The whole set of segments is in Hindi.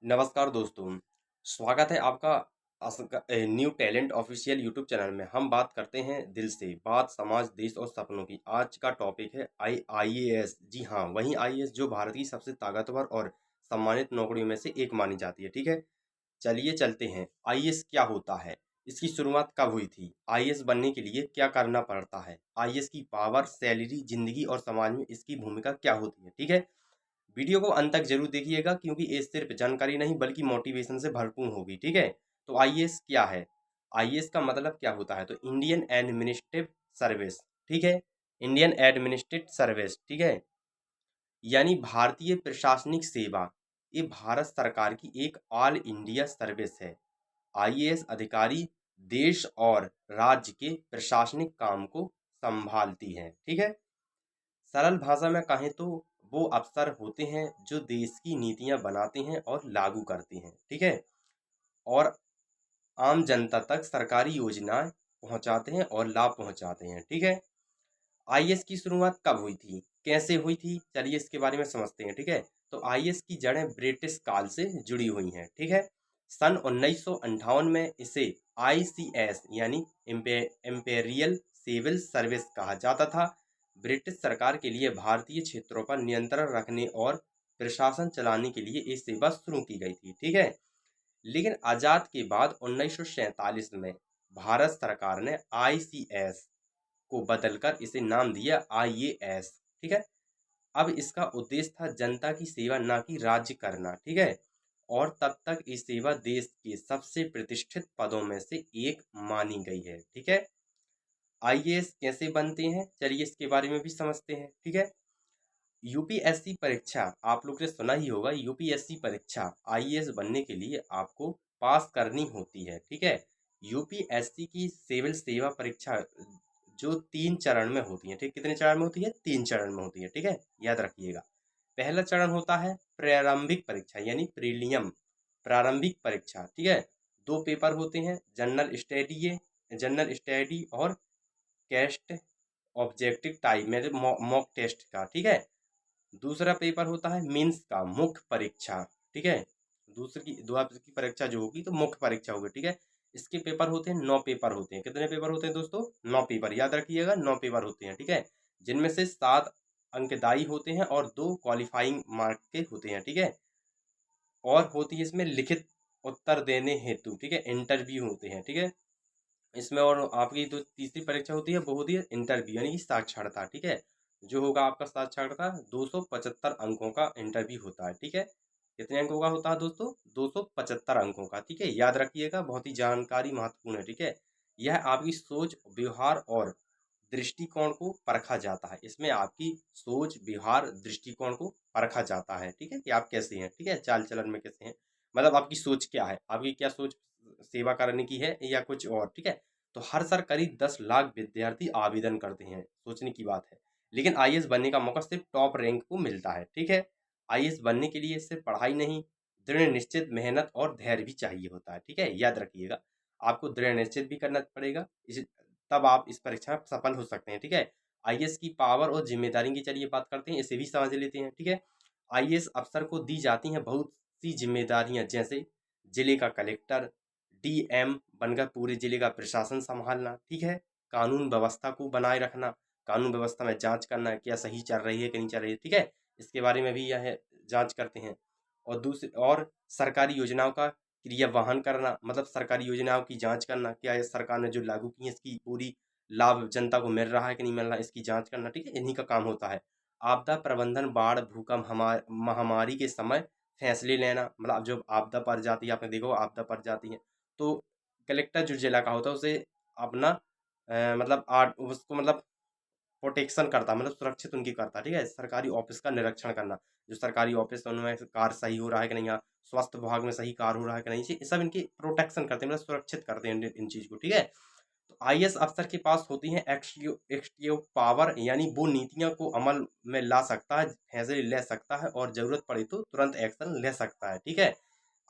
नमस्कार दोस्तों, स्वागत है आपका new talent official YouTube channel में। हम बात करते हैं दिल से, बात समाज, देश और सपनों की। आज का टॉपिक है आईएएस। जी हाँ, वही आईएएस जो भारत की सबसे ताकतवर और सम्मानित नौकरियों में से एक मानी जाती है। ठीक है, चलिए चलते हैं। आईएएस क्या होता है, इसकी शुरुआत कब हुई थी, आईएएस बनने के लिए क्या करना पड़ता है, आईएएस की पावर, सैलरी, जिंदगी और समाज में इसकी भूमिका क्या होती है। ठीक है, वीडियो को अंत तक जरूर देखिएगा क्योंकि ये सिर्फ जानकारी नहीं बल्कि मोटिवेशन से भरपूर होगी। ठीक है, तो आईएएस क्या है, आईएएस का मतलब क्या होता है, तो इंडियन एडमिनिस्ट्रेटिव सर्विस। ठीक है, इंडियन एडमिनिस्ट्रेटिव सर्विस, ठीक है, यानी भारतीय प्रशासनिक सेवा। ये भारत सरकार की एक ऑल इंडिया सर्विस है। आईएएस अधिकारी देश और राज्य के प्रशासनिक काम को संभालती है। ठीक है, सरल भाषा में कहें तो वो अफसर होते हैं जो देश की नीतियां बनाते हैं और लागू करते हैं। ठीक है, और आम जनता तक सरकारी योजनाएं पहुंचाते हैं और लाभ पहुंचाते हैं। ठीक है, आईएएस की शुरुआत कब हुई थी, कैसे हुई थी, चलिए इसके बारे में समझते हैं। ठीक है, तो आईएएस की जड़ें ब्रिटिश काल से जुड़ी हुई हैं। ठीक है, सन 1958 में इसे आईसीएस यानी इम्पेरियल सिविल सर्विस कहा जाता था। ब्रिटिश सरकार के लिए भारतीय क्षेत्रों पर नियंत्रण रखने और प्रशासन चलाने के लिए ये सेवा शुरू की गई थी। ठीक है, लेकिन आजाद के बाद 1947 में भारत सरकार ने आईसीएस को बदलकर इसे नाम दिया आईएएस। ठीक है, अब इसका उद्देश्य था जनता की सेवा, ना कि राज्य करना। ठीक है, और तब तक ये सेवा देश के सबसे प्रतिष्ठित पदों में से एक मानी गई है। ठीक है, आईएएस कैसे बनते हैं, चलिए इसके बारे में भी समझते हैं। ठीक है, यूपीएससी परीक्षा, आप लोग ने सुना ही होगा, यूपीएससी परीक्षा आईएएस बनने के लिए आपको पास करनी होती है। ठीक है, यूपीएससी की सिविल सेवा परीक्षा जो 3 चरण में होती है। ठीक, कितने चरण में होती है, 3 चरण में होती है। ठीक है, याद रखिएगा। पहला चरण होता है प्रारंभिक परीक्षा यानी प्रीलियम, प्रारंभिक परीक्षा। ठीक है, 2 पेपर होते हैं, जनरल स्टडी और कैस्ट ऑब्जेक्टिव टाइप में मॉक टेस्ट का। ठीक है, दूसरा पेपर होता है मेंस का, मुख्य परीक्षा। ठीक है, दूसरी परीक्षा जो होगी तो मुख्य परीक्षा होगी। ठीक है, इसके पेपर होते हैं 9 पेपर होते हैं। कितने पेपर होते हैं दोस्तों, 9 पेपर, याद रखिएगा 9 पेपर होते हैं। ठीक है, जिनमें से 7 अंकदायी होते हैं और 2 क्वालिफाइंग मार्क के होते हैं। ठीक है, और होती है इसमें लिखित उत्तर देने हेतु, ठीक है, इंटरव्यू होते हैं। ठीक है, इसमें और आपकी जो तीसरी परीक्षा होती है वो होती है इंटरव्यू यानी कि साक्षरता। ठीक है, जो होगा आपका साक्षरता 275 अंकों का इंटरव्यू होता है। ठीक है, कितने अंकों का होता है दोस्तों, 275 अंकों का। ठीक है, याद रखिएगा, बहुत ही जानकारी महत्वपूर्ण है। ठीक है, यह आपकी सोच, व्यवहार और दृष्टिकोण को परखा जाता है। इसमें आपकी सोच, व्यवहार, दृष्टिकोण को परखा जाता है। ठीक है, कि आप कैसे हैं, ठीक है, चाल चलन में कैसे हैं, मतलब आपकी सोच क्या है, आपकी क्या सोच सेवा करने की है या कुछ और। ठीक है, तो हर साल करीब 10 लाख विद्यार्थी आवेदन करते हैं, सोचने की बात है। लेकिन आईएएस बनने का मौका सिर्फ टॉप रैंक को मिलता है। ठीक है, आईएएस बनने के लिए सिर्फ पढ़ाई नहीं, दृढ़ निश्चित, मेहनत और धैर्य भी चाहिए होता है। ठीक है, याद रखिएगा, आपको दृढ़ निश्चित भी करना पड़ेगा, तब आप इस परीक्षा में सफल हो सकते हैं। ठीक है, आईएएस की पावर और जिम्मेदारी की चलिए बात करते हैं, इसे भी समझ लेते हैं। ठीक है, आईएएस अफसर को दी जाती हैं बहुत सी जिम्मेदारियां, जैसे जिले का कलेक्टर, डीएम बनकर पूरे जिले का प्रशासन संभालना। ठीक है, कानून व्यवस्था को बनाए रखना, कानून व्यवस्था में जांच करना क्या सही चल रही है कि नहीं चल रही है। ठीक है, इसके बारे में भी यह जांच करते हैं। और दूसरी और सरकारी योजनाओं का क्रियान्वयन करना, मतलब सरकारी योजनाओं की जांच करना, क्या ये सरकार ने जो लागू की है इसकी पूरी लाभ जनता को मिल रहा है कि नहीं मिल रहा है, इसकी जांच करना। ठीक है, इन्हीं का काम होता है। आपदा प्रबंधन, बाढ़, भूकंप, महामारी के समय फैसले लेना, मतलब जब आपदा पड़ जाती है, आपने देखो आपदा पड़ जाती है तो कलेक्टर जो जिला का होता है उसे अपना मतलब उसको मतलब प्रोटेक्शन करता, मतलब सुरक्षित उनकी करता। ठीक है, सरकारी ऑफिस का निरीक्षण करना, जो सरकारी ऑफिस है उनमें कार्य सही हो रहा है कि नहीं, या स्वास्थ्य विभाग में सही कार्य हो रहा है कि नहीं, ये सब इनकी प्रोटेक्शन करते हैं, मतलब सुरक्षित करते हैं इन चीज को। ठीक है, तो आईएएस अफसर के पास होती हैं एक्सक्यूटिव पावर, यानी वो नीतियों को अमल में ला सकता है, फैसले ले सकता है और जरूरत पड़ी तो तुरंत एक्शन ले सकता है। ठीक है,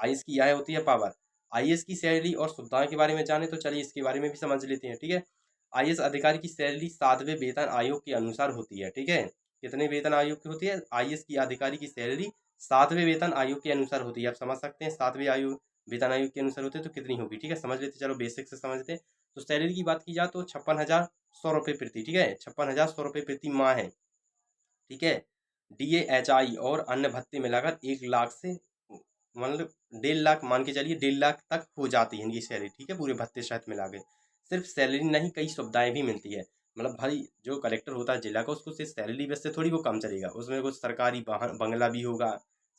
आईएएस की यह होती है पावर। आईएएस की सैलरी और सुविधाओं के बारे में जाने तो चलिए इसके बारे में भी समझ लेते हैं। ठीक है, आईएएस अधिकारी की सैलरी 7वें वेतन आयोग के अनुसार होती है। ठीक है, कितने वेतन आयोग की होती है, आईएएस की अधिकारी की सैलरी 7वें वेतन आयोग के अनुसार होती है। आप समझ सकते हैं 7वें वेतन आयोग के अनुसार होते हैं तो कितनी होगी, ठीक है, समझ लेते, चलो बेसिक से समझ लेते हैं। तो सैलरी की बात की जाए तो 56,100 रुपये प्रति, ठीक है, 56,100 रुपये प्रति माह है, ठीक है। DAHI और अन्य भत्ते मिलाकर 1 लाख से मतलब 1.5 लाख मान के चलिए, 1.5 लाख तक हो जाती है इनकी सैलरी, ठीक है, पूरे भत्ते सहित मिला के। सिर्फ सैलरी नहीं, कई सुविधाएं भी मिलती है। मतलब भाई जो कलेक्टर होता है जिला का, उसको सिर्फ सैलरी बेस से थोड़ी वो काम चलेगा, उसमें कुछ सरकारी वाहन बंगला भी होगा,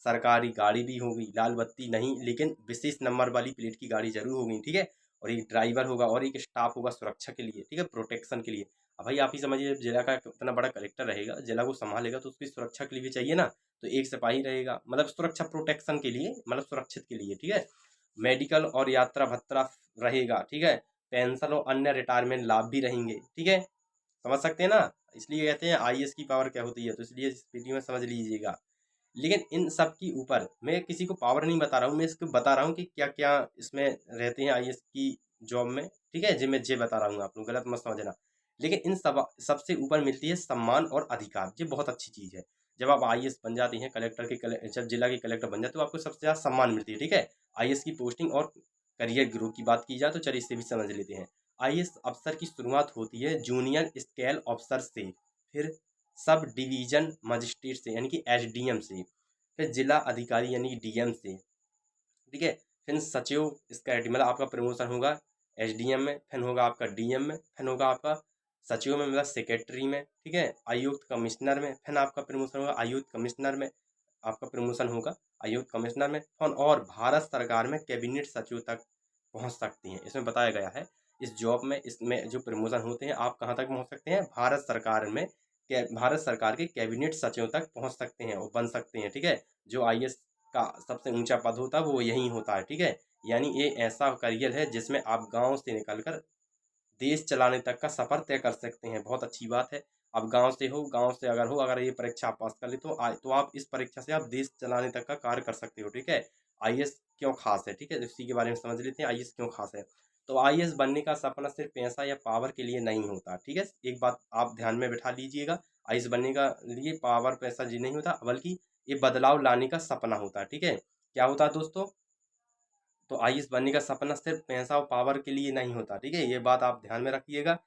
सरकारी गाड़ी भी होगी, लाल बत्ती नहीं लेकिन विशेष नंबर वाली प्लेट की गाड़ी जरूर होगी, ठीक है, और एक ड्राइवर होगा और एक स्टाफ होगा सुरक्षा के लिए, ठीक है, प्रोटेक्शन के लिए। अब भाई आप ही समझिए, जिला का इतना बड़ा कलेक्टर रहेगा, जिला को संभालेगा, तो उसकी सुरक्षा के लिए भी चाहिए ना, तो एक सिपाही रहेगा, मतलब सुरक्षा प्रोटेक्शन के लिए, मतलब सुरक्षित के लिए, ठीक है। मेडिकल और यात्रा भत्ता रहेगा, ठीक है, पेंशन और अन्य रिटायरमेंट लाभ भी रहेंगे, ठीक है, समझ सकते हैं ना। इसलिए कहते हैं IAS की पावर क्या होती है, तो इसलिए इस वीडियो में समझ लीजिएगा। लेकिन इन सब की ऊपर मैं किसी को पावर नहीं बता रहा हूँ, मैं इसको बता रहा हूँ कि क्या क्या इसमें रहते हैं IAS की जॉब में, ठीक है, जी मैं जे बता रहा हूँ, आप लोग गलत मत समझना। लेकिन इन सब सबसे ऊपर मिलती है सम्मान और अधिकार, ये बहुत अच्छी चीज़ है। जब आप IAS बन जाती हैं, जब जिला के कलेक्टर बन जाते हो, आपको सबसे ज़्यादा सम्मान मिलती है, ठीक है। IAS की पोस्टिंग और करियर ग्रोथ की बात की जाए तो चलिए इसे भी समझ लेते हैं। IAS अफसर की शुरुआत होती है जूनियर स्केल ऑफिसर से, फिर सब डिवीजन मजिस्ट्रेट से यानी कि SDM से, फिर जिला अधिकारी यानी कि DM से, ठीक है, फिर सचिव इसका मतलब आपका प्रमोशन होगा SDM में, फिर होगा आपका DM में, फिर होगा आपका सचिव में मतलब सेक्रेटरी में, ठीक है, आयुक्त कमिश्नर में, फिर आपका प्रमोशन होगा आयुक्त कमिश्नर में, आपका प्रमोशन होगा आयुक्त कमिश्नर में, फिर और भारत सरकार में कैबिनेट सचिव तक पहुंच सकती हैं। इसमें बताया गया है इस जॉब में, इसमें जो प्रमोशन होते हैं आप कहाँ तक पहुंच सकते हैं, भारत सरकार में भारत सरकार के कैबिनेट सचिव तक पहुंच सकते हैं और बन सकते हैं, ठीक है। जो IAS का सबसे ऊंचा पद होता है वो यही होता है, ठीक है। यानी ये ऐसा करियर है जिसमें आप गांव से निकलकर देश चलाने तक का सफर तय कर सकते हैं। बहुत अच्छी बात है। अब गांव से हो, गांव से अगर ये परीक्षा आप पास कर ले तो आप इस परीक्षा से आप देश चलाने तक का कार्य कर सकते हो, ठीक है। IAS क्यों खास है, ठीक है, इसी के बारे में समझ लेते हैं IAS क्यों खास है। तो IAS बनने का सपना सिर्फ पैसा या पावर के लिए नहीं होता, ठीक है, एक बात आप ध्यान में बिठा लीजिएगा। IAS बनने का लिए पावर पैसा जी नहीं होता, बल्कि ये बदलाव लाने का सपना होता है, ठीक है। क्या होता है दोस्तों, तो IAS बनने का सपना सिर्फ पैसा और पावर के लिए नहीं होता, ठीक है, ये बात आप ध्यान में रखिएगा,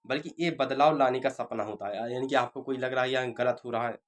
बल्कि ये बदलाव लाने का सपना होता है। यानी कि आपको कोई लग रहा है यहाँ गलत हो रहा है,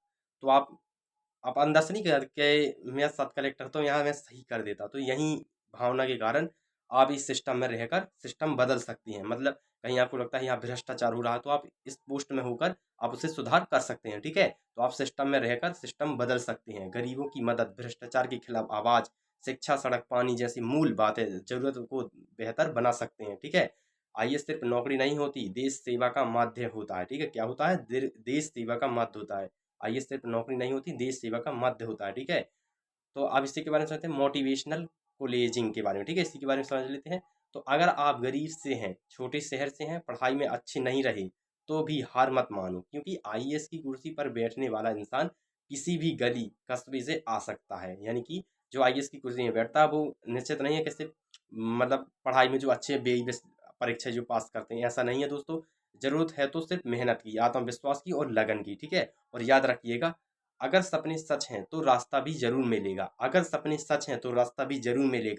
तो आप अंदर से नहीं कह के मैं सब कलेक्टर तो यहाँ मैं सही कर देता, तो यही भावना के कारण आप इस सिस्टम में रहकर सिस्टम बदल सकती हैं। मतलब कहीं आपको लगता है यहाँ भ्रष्टाचार हो रहा है, तो आप इस पोस्ट में होकर आप उसे सुधार कर सकते हैं, ठीक है। तो आप सिस्टम में रहकर सिस्टम बदल सकते हैं। गरीबों की मदद, भ्रष्टाचार के खिलाफ आवाज़, शिक्षा, सड़क, पानी जैसी मूल बातें जरूरत को बेहतर बना सकते हैं, ठीक है। IAS सिर्फ नौकरी नहीं होती, देश सेवा का माध्यम होता है, ठीक है, क्या होता है, देश सेवा का माध्य होता है। IAS सिर्फ नौकरी नहीं होती, देश सेवा का माध्य होता है, ठीक है। तो अब इसी के बारे में समझते हैं, मोटिवेशनल कॉलेजिंग के बारे में, ठीक है, इसी के बारे में समझ लेते हैं। तो अगर आप गरीब से हैं, छोटे शहर से हैं, पढ़ाई में अच्छे नहीं रहे, तो भी हार मत मानो, क्योंकि IAS की कुर्सी पर बैठने वाला इंसान किसी भी गली कस्बे से आ सकता है। यानी कि जो IAS की कुर्सी में बैठता है वो निश्चित नहीं है कि सिर्फ मतलब पढ़ाई में जो अच्छे बेस परीक्षा जो पास करते हैं, ऐसा नहीं है दोस्तों। जरूरत है तो सिर्फ मेहनत की, आत्मविश्वास की और लगन की, ठीक है। और याद रखिएगा, अगर सपने सच हैं तो रास्ता भी जरूर मिलेगा, अगर सपने सच हैं तो रास्ता भी जरूर मिलेगा।